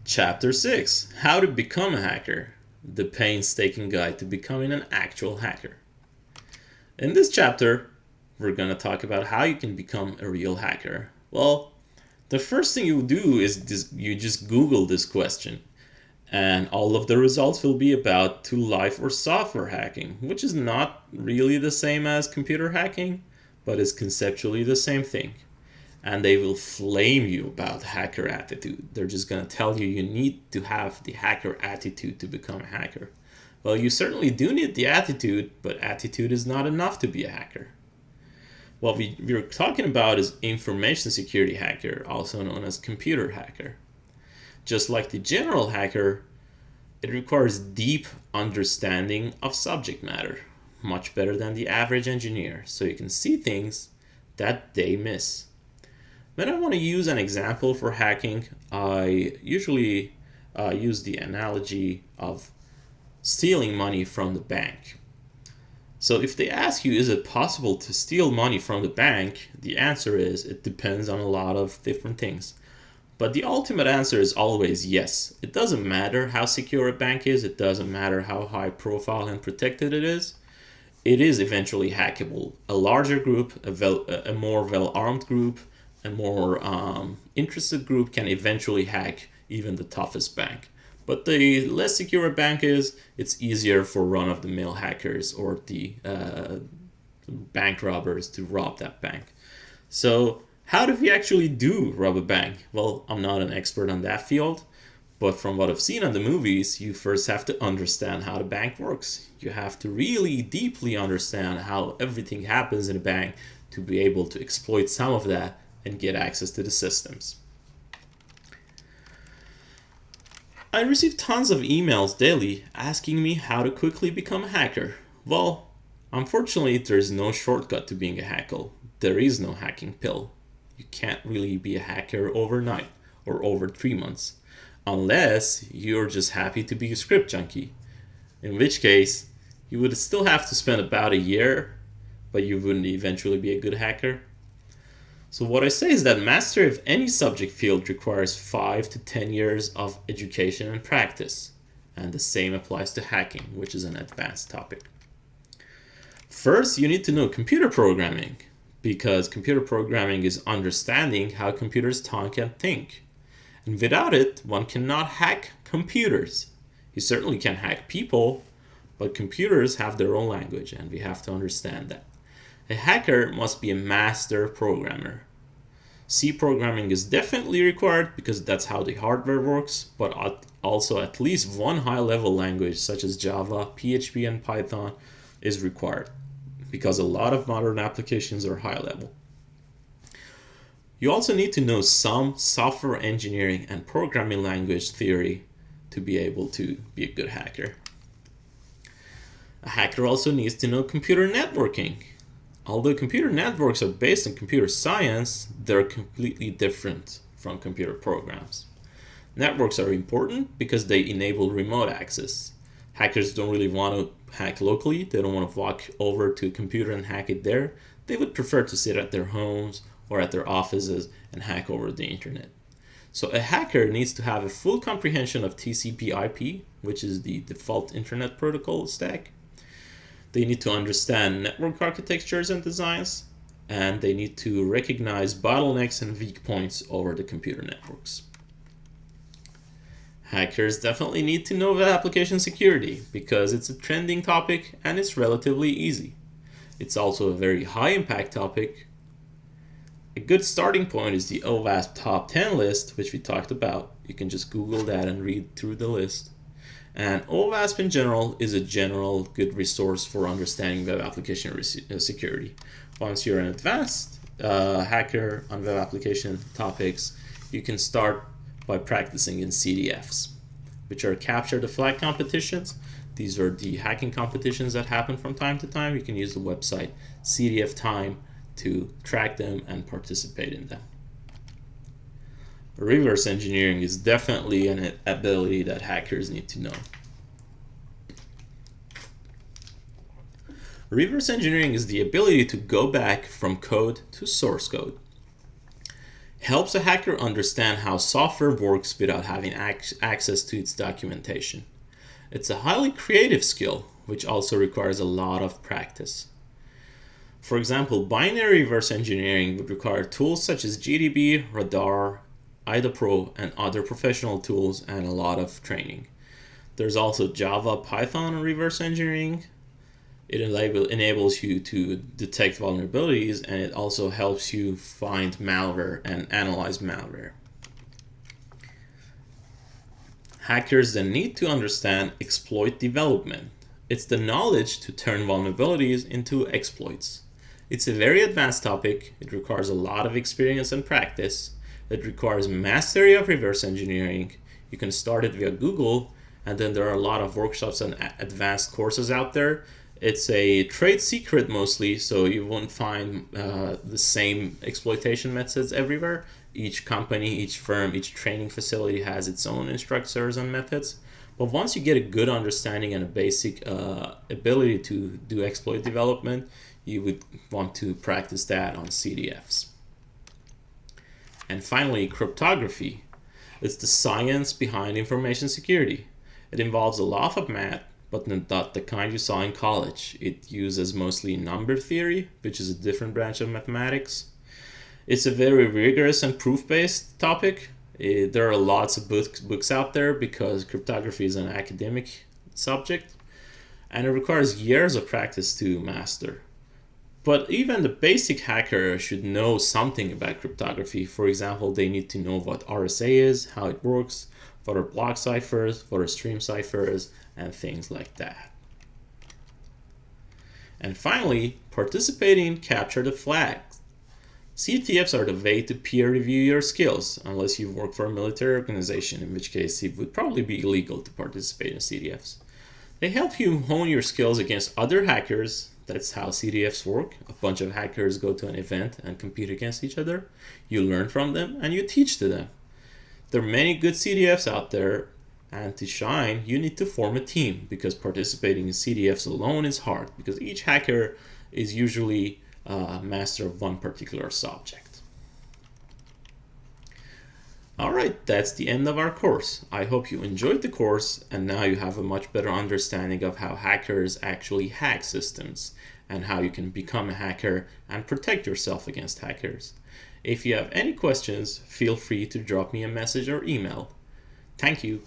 Chapter 6: How to Become a Hacker, the painstaking guide to becoming an actual hacker. In this chapter, we're going to talk about how you can become a real hacker. Well, the first thing you do is you just Google this question, and all of the results will be about to life or software hacking, which is not really the same as computer hacking, but is conceptually the same thing. And they will flame you about hacker attitude. They're just going to tell you you need to have the hacker attitude to become a hacker. Well, you certainly do need the attitude, but attitude is not enough to be a hacker. What we're talking about is information security hacker, also known as computer hacker. Just like the general hacker, it requires deep understanding of subject matter, much better than the average engineer, so you can see things that they miss. When I want to use an example for hacking, I usually use the analogy of stealing money from the bank. So if they ask you, is it possible to steal money from the bank? The answer is, it depends on a lot of different things. But the ultimate answer is always yes. It doesn't matter how secure a bank is, it doesn't matter how high profile and protected it is eventually hackable. A larger group, a more well-armed group, a more interested group can eventually hack even the toughest bank. But the less secure a bank is, it's easier for run-of-the-mill hackers or the bank robbers to rob that bank. So how do we actually do rob a bank? Well, I'm not an expert on that field, but from what I've seen on the movies, you first have to understand how the bank works. You have to really deeply understand how everything happens in a bank to be able to exploit some of that and get access to the systems. I receive tons of emails daily asking me how to quickly become a hacker. Well, unfortunately, there's no shortcut to being a hacker. There is no hacking pill. You can't really be a hacker overnight or over 3 months, unless you're just happy to be a script junkie. In which case, you would still have to spend about a year, but you wouldn't eventually be a good hacker. So what I say is that mastery of any subject field requires 5 to 10 years of education and practice. And the same applies to hacking, which is an advanced topic. First, you need to know computer programming, because computer programming is understanding how computers talk and think. And without it, one cannot hack computers. You certainly can hack people, but computers have their own language, and we have to understand that. A hacker must be a master programmer. C programming is definitely required because that's how the hardware works, but also at least one high-level language such as Java, PHP, and Python is required because a lot of modern applications are high-level. You also need to know some software engineering and programming language theory to be able to be a good hacker. A hacker also needs to know computer networking. Although computer networks are based on computer science, they're completely different from computer programs. Networks are important because they enable remote access. Hackers don't really want to hack locally. They don't want to walk over to a computer and hack it there. They would prefer to sit at their homes or at their offices and hack over the internet. So a hacker needs to have a full comprehension of TCP/IP, which is the default internet protocol stack. They need to understand network architectures and designs, and they need to recognize bottlenecks and weak points over the computer networks. Hackers definitely need to know web application security because it's a trending topic and it's relatively easy. It's also a very high impact topic. A good starting point is the OWASP top 10 list, which we talked about. You can just Google that and read through the list. And OWASP in general is a general good resource for understanding web application security. Once you're an advanced hacker on web application topics, you can start by practicing in CDFs, which are capture the flag competitions. These are the hacking competitions that happen from time to time. You can use the website CDF Time to track them and participate in them. Reverse engineering is definitely an ability that hackers need to know. Reverse engineering is the ability to go back from code to source code. helps a hacker understand how software works without having access to its documentation. It's a highly creative skill, which also requires a lot of practice. For example, binary reverse engineering would require tools such as GDB, Radar, IDAPRO, and other professional tools, and a lot of training. There's also Java, Python reverse engineering. It enables you to detect vulnerabilities, and it also helps you find malware and analyze malware. Hackers then need to understand exploit development. It's the knowledge to turn vulnerabilities into exploits. It's a very advanced topic. It requires a lot of experience and practice. It requires mastery of reverse engineering. You can start it via Google, and then there are a lot of workshops and advanced courses out there. It's a trade secret mostly, so you won't find the same exploitation methods everywhere. Each company, each firm, each training facility has its own instructors and methods. But once you get a good understanding and a basic ability to do exploit development, you would want to practice that on CDFs. And finally, cryptography. It's the science behind information security. It involves a lot of math, but not the kind you saw in college. It uses mostly number theory, which is a different branch of mathematics. It's a very rigorous and proof-based topic. There are lots of books out there because cryptography is an academic subject, and it requires years of practice to master. But even the basic hacker should know something about cryptography. For example, they need to know what RSA is, how it works, what are block ciphers, what are stream ciphers, and things like that. And finally, participating in capture the flag. CTFs are the way to peer review your skills, unless you work for a military organization, in which case it would probably be illegal to participate in CTFs. They help you hone your skills against other hackers. That's how CTFs work. A bunch of hackers go to an event and compete against each other. You learn from them and you teach to them. There are many good CTFs out there, and to shine, you need to form a team, because participating in CTFs alone is hard, because each hacker is usually master of one particular subject. Alright, that's the end of our course. I hope you enjoyed the course, and now you have a much better understanding of how hackers actually hack systems, and how you can become a hacker and protect yourself against hackers. If you have any questions, feel free to drop me a message or email. Thank you.